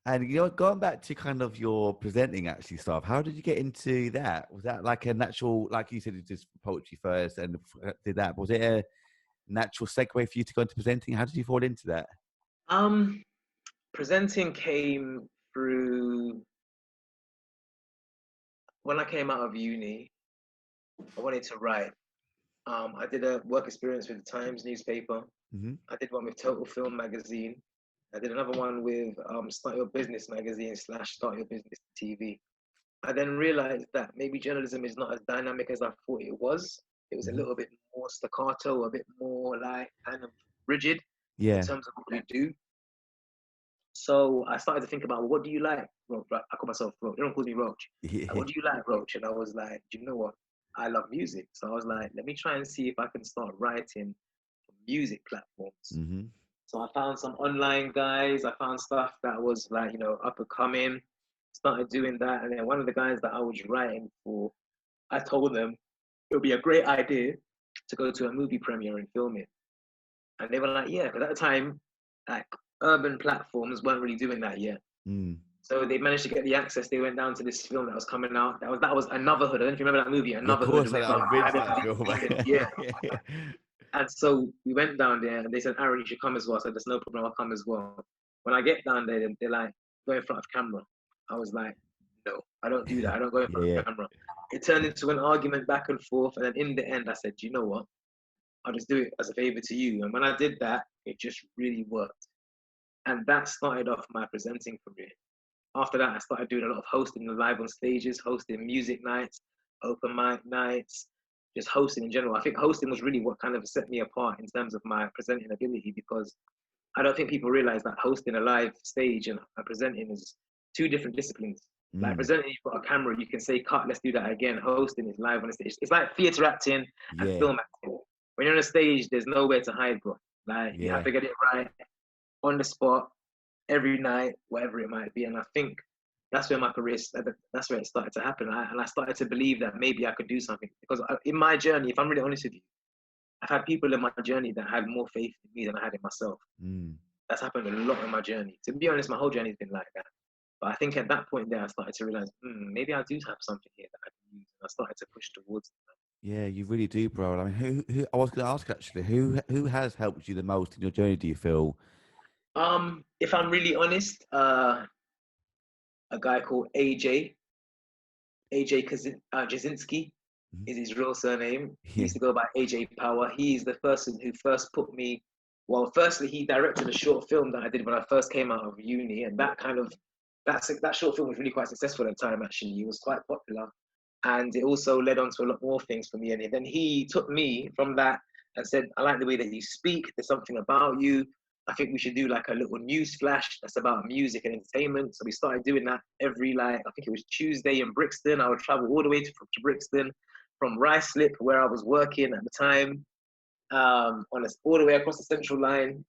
And going back to kind of your presenting actually stuff, how did you get into that? Was that like a natural, like you said, you just poetry first and did that? Was it a natural segue for you to go into presenting? How did you fall into that? Um, Presenting came through when I came out of uni. I wanted to write. I did a work experience with the Times newspaper. Hmm. I did one with Total Film magazine. I did another one with Start Your Business magazine / Start Your Business TV. I then realized that maybe journalism is not as dynamic as I thought it was. It was a Hmm. little bit more staccato, a bit more like kind of rigid in Yeah. terms of what we do. So I started to think about, well, what do you like, Roach? I call myself Roach. Everyone calls me Roach. Like, Yeah. what do you like, Roach? And I was like, do you know what? I love music. So I was like, let me try and see if I can start writing for music platforms. Hmm. So I found some online guys. I found stuff that was like, up and coming. Started doing that. And then one of the guys that I was writing for, I told them it would be a great idea to go to a movie premiere and film it. And they were like, yeah, because at the time, like urban platforms weren't really doing that yet. Mm. So they managed to get the access. They went down to this film that was coming out. That was Anotherhood. I don't know if you remember that movie, Yeah, of Anotherhood. course, With I binged that film. yeah. And so we went down there, and they said, Aaron, you should come as well. I said, there's no problem, I'll come as well. When I get down there, they're like, go in front of camera. I was like, no, I don't do that. I don't go in front Yeah. of camera. It turned into an argument back and forth. And then in the end, I said, you know what? I'll just do it as a favor to you. And when I did that, it just really worked. And that started off my presenting career. After that, I started doing a lot of hosting live on stages, hosting music nights, open mic nights, just hosting in general. I think hosting was really what kind of set me apart in terms of my presenting ability, because I don't think people realize that hosting a live stage and presenting is two different disciplines. Like Mm. presenting, you've got a camera, you can say, cut, let's do that again. Hosting is live on the stage. It's like theater acting and Yeah. film acting. When you're on a stage, there's nowhere to hide, bro. Like you have Yeah. to get it right on the spot every night, whatever it might be. And I think that's where my career, that's where it started to happen. And I started to believe that maybe I could do something. Because in my journey, if I'm really honest with you, I've had people in my journey that had more faith in me than I had in myself. Mm. That's happened a lot in my journey. To be honest, my whole journey's been like that. But I think at that point there, I started to realize, maybe I do have something here that I can use. And I started to push towards it. Yeah, you really do, bro. I mean, who I was going to ask actually, who has helped you the most in your journey, do you feel? If I'm really honest, a guy called AJ Kaczynski Mhm. is his real surname. He Yeah. used to go by AJ Power. He's the person who first put me. Well, firstly, he directed a short film that I did when I first came out of uni, and that short film was really quite successful at the time. Actually, it was quite popular, and it also led on to a lot more things for me. And then he took me from that and said, "I like the way that you speak. There's something about you. I think we should do like a little news flash that's about music and entertainment." So we started doing that every, like, I think it was Tuesday in Brixton. I would travel all the way to Brixton from Ruislip, where I was working at the time, all the way across the Central Line.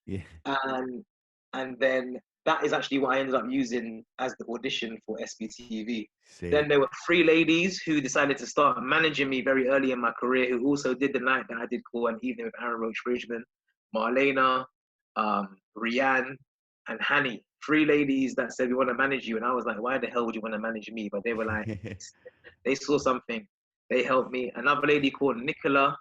Yeah. and and then that is actually what I ended up using as the audition for SPTV. Then See. there were three ladies who decided to start managing me very early in my career, who also did the night that I did call An Evening with Aaron Roach Bridgeman, Marlena, Rianne, and Hanny. Three ladies that said, we want to manage you. And I was like, why the hell would you want to manage me? But they were like, they saw something. They helped me. Another lady called Nicola.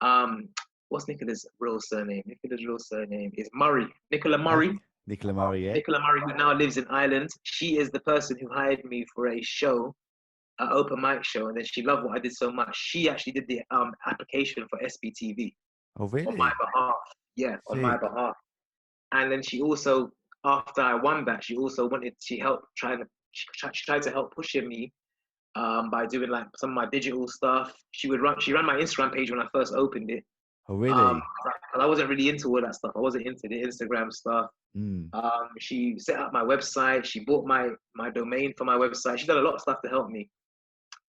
Um, what's Nicola's real surname? Nicola's real surname is Murray. Nicola Okay. Murray. Nicola Murray, yeah. Nicola Murray, who now lives in Ireland. She is the person who hired me for a show, an open mic show, and then she loved what I did so much. She actually did the application for SPTV Oh, on my really? behalf. Yeah, on my See. behalf. And then she also, after I won that, she helped she tried to help pushing me by doing like some of my digital stuff. She ran my Instagram page when I first opened it. Oh, Um, really? I wasn't really into all that stuff. I wasn't into the Instagram stuff. Mm. She set up my website. She bought my domain for my website. She did a lot of stuff to help me.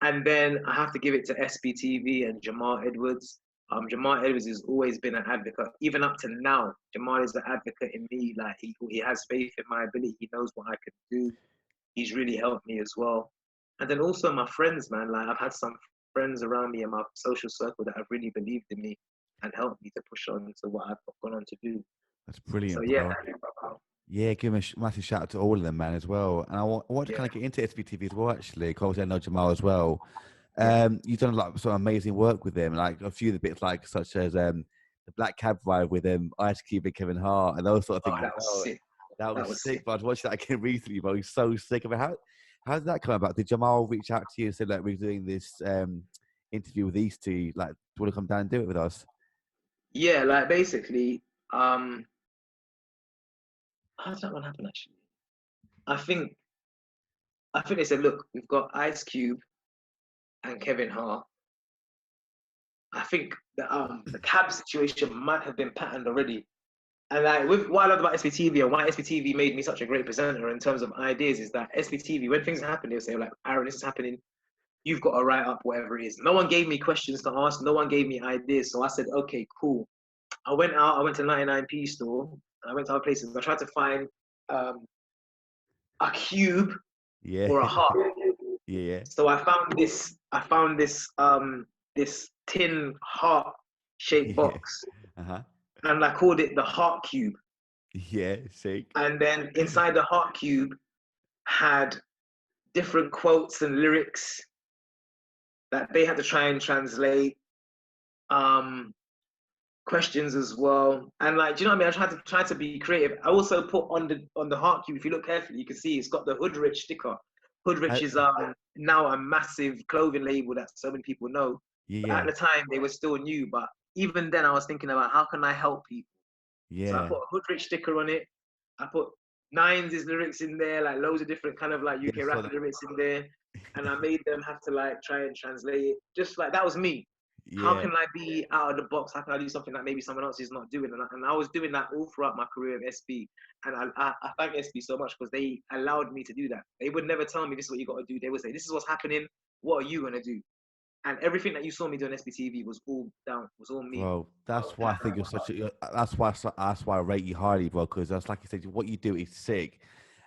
And then I have to give it to SPTV and Jamal Edwards. Jamal Edwards has always been an advocate, even up to now. Jamal is an advocate in me. Like he has faith in my ability. He knows what I can do. He's really helped me as well. And then also my friends, man. Like I've had some friends around me in my social circle that have really believed in me and helped me to push on to what I've gone on to do. That's So brilliant, yeah, bro. Yeah, give him a massive shout out to all of them, man, as well. And I want to Yeah, kind of get into SPTV as well, actually. 'Cause obviously I know Jamal as well. yeah. You've done a lot of sort of amazing work with them, like a few of the bits, like such as the Black Cab ride with Ice Cube and Kevin Hart, and those sort of Oh, things as that was well. sick. That That was was sick. sick. But I was watching that again recently, but he's so sick. I mean, how did that come about? Did Jamal reach out to you and say, like, we're doing this interview with these two? Like, do you want to come down and do it with us? Yeah, like basically, how did that one happen actually? I think I think they said, look, we've got Ice Cube and Kevin Hart. I think the cab situation might have been patterned already. And like with what I love about SPTV and why SPTV made me such a great presenter in terms of ideas is that SPTV, when things happen, they'll say like, Aaron, this is happening. You've got to write up whatever it is. No one gave me questions to ask. No one gave me ideas. So I said, okay, cool. I went out. I went to 99p store. I went to other places. I tried to find um, a cube Yeah, or a heart. yeah, So I found this. I found this tin heart shaped yeah. box, Uh-huh. and I called it the heart cube. Yeah, sick. And then inside the heart cube had different quotes and lyrics that they had to try and translate. Questions as well. And like, do you know what I mean? I tried to be creative. I also put on the heart cube, if you look carefully, you can see it's got the Hoodrich sticker. Uh, Hoodrich is now a massive clothing label that so many people know. But yeah, at the time they were still new. But even then I was thinking about how can I help people? So I yeah, put a Hoodrich sticker on it. I put Nines' lyrics in there, like loads of different kind of like yeah. UK So rapper lyrics in there. And I made them have to like try and translate it. Just like that was me. How yeah, can I be out of the box? How can I do something that maybe someone else is not doing? And I was doing that all throughout my career at SB. And I thank SB so much because they allowed me to do that. They would never tell me this is what you got to do. They would say, this is what's happening. What are you going to do? And everything that you saw me do on SBTV was all me. bro. That's why I think you're such a. That's why I rate you highly, bro. Because that's like you said, what you do is sick,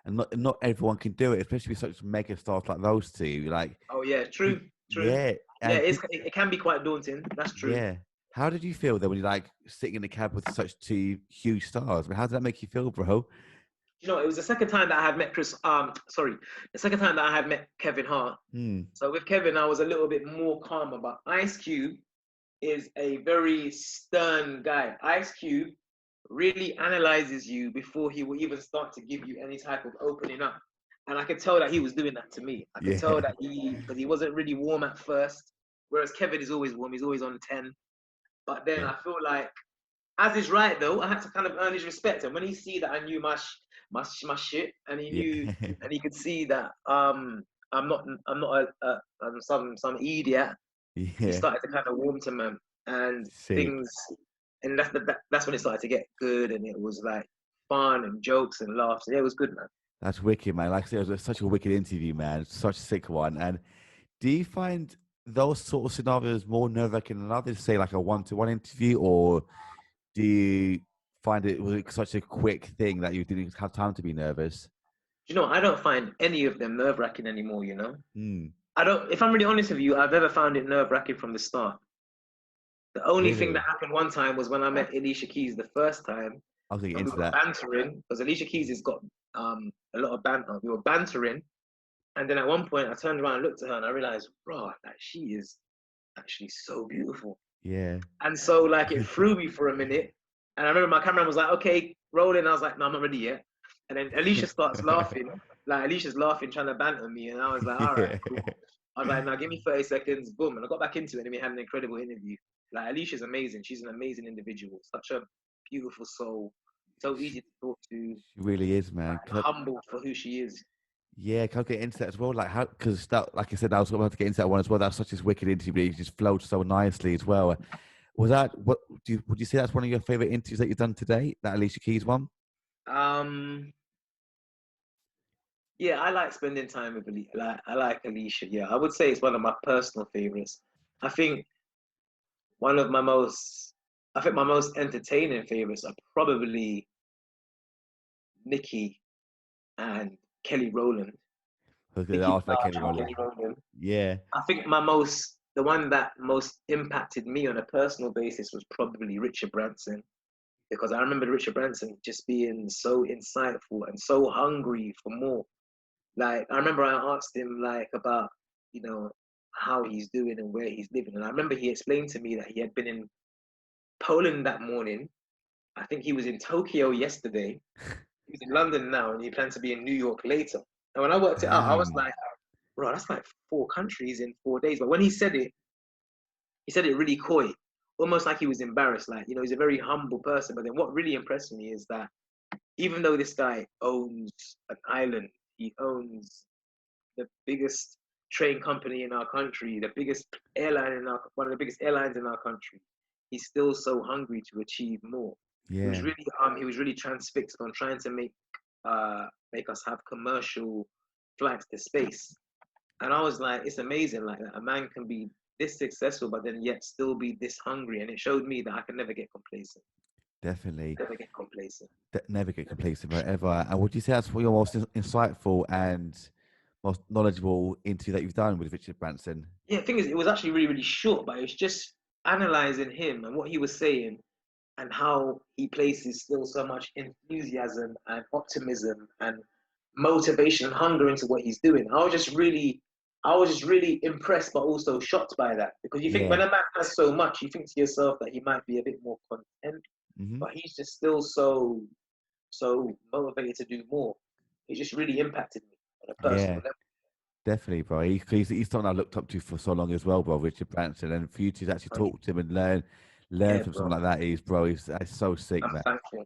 and not everyone can do it, especially with such mega stars like those two. Like, Oh yeah, you, true. yeah, Yeah, and it can be quite daunting. That's true. yeah. How did you feel then when you like sitting in the cab with such two huge stars? I mean, how did that make you feel, bro? You know, it was the second time that I had met the second time that I had met Kevin Hart. Hmm. So with Kevin, I was a little bit more calm about Ice Cube is a very stern guy. Ice Cube really analyzes you before he will even start to give you any type of opening up. And I could tell that he was doing that to me. I could Yeah, tell that because he wasn't really warm at first, whereas Kevin is always warm. He's always on 10. But then yeah, I feel like, as is right though, I had to kind of earn his respect. And when he see that I knew my shit, and he yeah, knew, and he could see that I'm not some idiot, he yeah. started to kind of warm to man and Sick. things, and that's when it started to get good, and it was like fun and jokes and laughs. Yeah, it was good, man. That's wicked, man. Like I said, it was such a wicked interview, man. Such a sick one. And do you find those sort of scenarios more nerve wracking than others, say like a one-to-one interview, or do you find it was it such a quick thing that you didn't have time to be nervous? You know, I don't find any of them nerve wracking anymore. You know, Hmm. I don't. If I'm really honest with you, I've never found it nerve wracking from the start. The only thing that Really? happened one time was when I met Alicia Keys the first time, I was gonna get and we into were that. bantering because Alicia Keys has got a lot of banter. We were bantering, and then at one point I turned around and looked at her, and I realized, bro, like she is actually so beautiful. Yeah. And so like it threw me for a minute. And I remember my cameraman was like, okay, rolling. I was like, no, I'm not ready yet. And then Alicia starts laughing. Like Alicia's laughing, trying to banter me. And I was like, all right, Yeah. cool. I was like, now give me 30 seconds. Boom. And I got back into it and we had an incredible interview. Like Alicia's amazing. She's an amazing individual. Such a beautiful soul. So She, easy to talk to. she really is, man. Humble for who she is. Yeah, can I get into that as well? Like how, because that, like I said, I was about to get into that one as well. That's such a wicked interview, but it just flowed so nicely as well. Was that what? Would you say that's one of your favorite interviews that you've done today? That Alicia Keys one? Um, Yeah, I like spending time with Alicia. Like, I like Alicia. Yeah, I would say it's one of my personal favorites. I think one of my most, I think my most entertaining favorites are probably Nikki and Kelly Rowland. I was going to Nikki ask about Minaj Kenny and Rollins. Kelly Rowland. Yeah, I think the one that most impacted me on a personal basis was probably Richard Branson. because I remember Richard Branson just being so insightful and so hungry for more. Like, I remember I asked him like about, you know, how he's doing and where he's living. And I remember he explained to me that he had been in Poland that morning. I think he was in Tokyo yesterday. He's in London now, and he plans to be in New York later. And when I worked it out, I was Damn. like, bro, that's like 4 countries in 4 days. But when he said it really coy, almost like he was embarrassed. Like, you know, he's a very humble person. But then what really impressed me is that even though this guy owns an island, he owns the biggest train company in our country, the biggest airline in our, one of the biggest airlines in our country, he's still so hungry to achieve more. Yeah, He was really transfixed on trying to make us have commercial flights to space. And I was like, it's amazing, like that a man can be this successful, but then yet still be this hungry. And it showed me that I can never get complacent. definitely. Never get complacent. Never get complacent, right? Ever. And would you say that's what you're most insightful and most knowledgeable into that you've done with Richard Branson? Yeah, the thing is, it was actually really, really short, but it was just analyzing him and what he was saying and how he places still so much enthusiasm and optimism and motivation and hunger into what he's doing. I was just really impressed, but also shocked by that, because you think Yeah. when a man has so much, you think to yourself that he might be a bit more content, Hmm. but he's just still so motivated to do more. It just really impacted me on a personal Yeah, level. definitely, bro. He's someone I looked up to for so long as well, bro. Richard Branson, and for you to actually talk to him and learn Yeah, from bro. someone like that is, bro. That's so sick, I'm man. thankful.